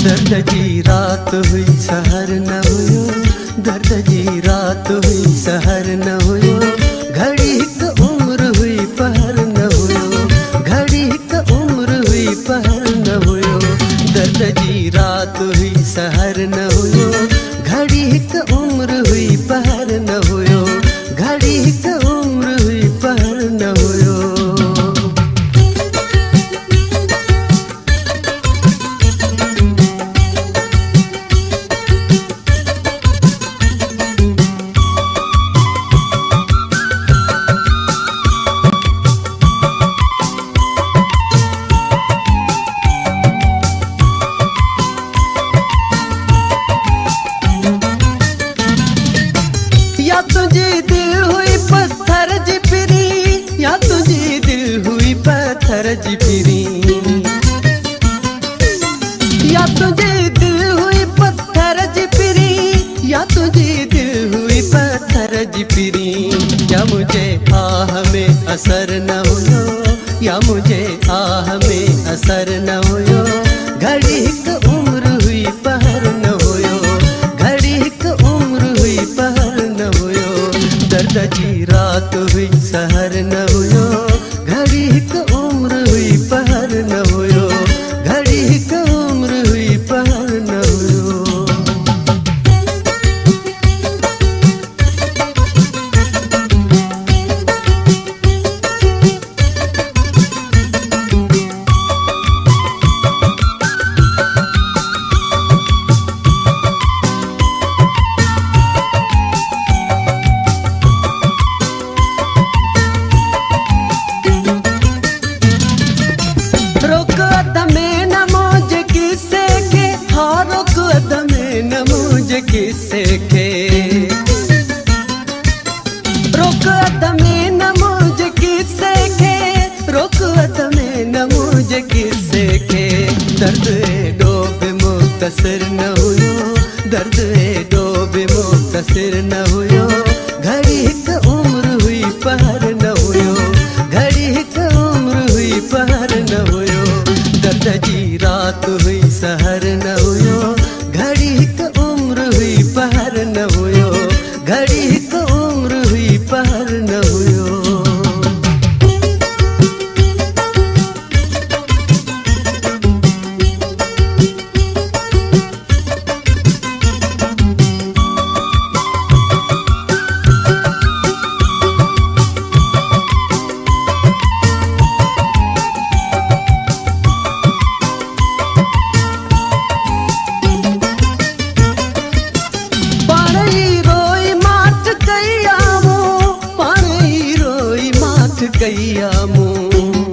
दर्द जी रात हुई सहर न हुयो, दर्द जी रात हुई सहर न हुयो, घड़ी क उम्र हुई पहर न हुयो, घड़ी क उम्र हुई पहर न हुयो। दर्द जी रात हुई सहर न हुयो, घड़ी क उम्र हुई पहर न हुयो, घड़ी क उम्र हुई पहर न हुयो। या तुझी दिल हुई पत्थर जी फिरी, या तुझी दिल हुई पत्थर जी फिरी, या तुझी दिल हुई पत्थर जी फिरी, या तुझी दिल हुई पत्थर जी फिरी। या मुझे आह में असर न हुयो, या मुझे आह में असर न हुयो, घड़ी क उम्र हुई पहर न हुयो, घड़ी क उम्र हुई पहर न हुयो। दर्द जी रात हुई सहर न हुयो, घड़ी क उम्र हुई पहर न हुयो, घड़ी क उम्र हुई पहर न हुयो। रोक अदमे न मुझे किसे के, हाँ रोक अदमे न मुझे किसे के, रोक अदमे न मुझे किसे के, रोक अदमे न मुझे किसे के। दर्द ए डोब मुक्तसर न हुयो, दर्द ए डोब मुक्तसर न हुयो, घड़ी क उम्र हुई पहर न हुयो, घड़ी क उम्र हुई पहर न हुयो। दर्द जी रात हुई सहर न हुयो, घड़ी क उम्र हुई पहर न हुयो, घड़ी क उम्र हुई पहर न हुयो। कैया मुँह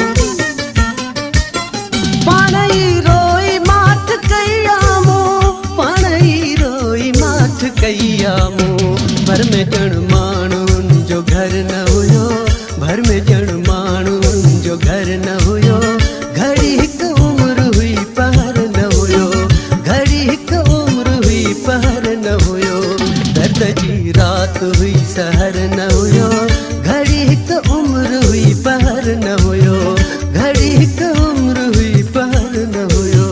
पानी रोई माथ कैया मुँह, पानी रोई माथ कैया मुँह। भर में जण माणून जो घर न हुयो, भर में जण माणून जो घर न हुयो, घड़ी क उम्र हुई पहर न हुयो, घड़ी क उम्र हुई पहर न हुयो। दर्द जी रात हुई सहर न हुयो, घड़ी क उम्र हुई पहर न हुयो, घड़ी क उम्र हुई पहर न हुयो।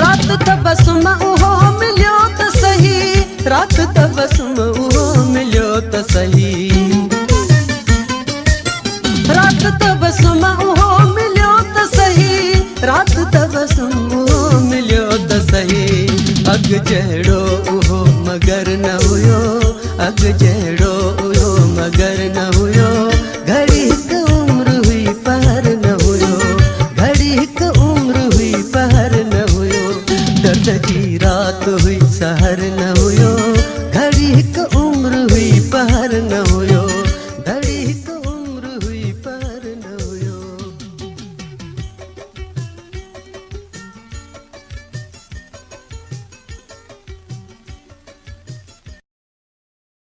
रात तबसुम उहो मिलियो त सही, रात तबसुम उहो मिलियो त सही, रात तबसुम उहो मिलियो त सही, रात तबसुम उहो मिलियो त सही। अग जहिड़ो उहो मगर न हुयो, अग जहिड़ो उहो मगर न हुयो, घड़ी क उम्र हुई पहर न हुयो, घड़ी क उम्र हुई पहर न हुयो। दर्द जी रात हुई सहर न हुयो, घड़ी क उम्र हुई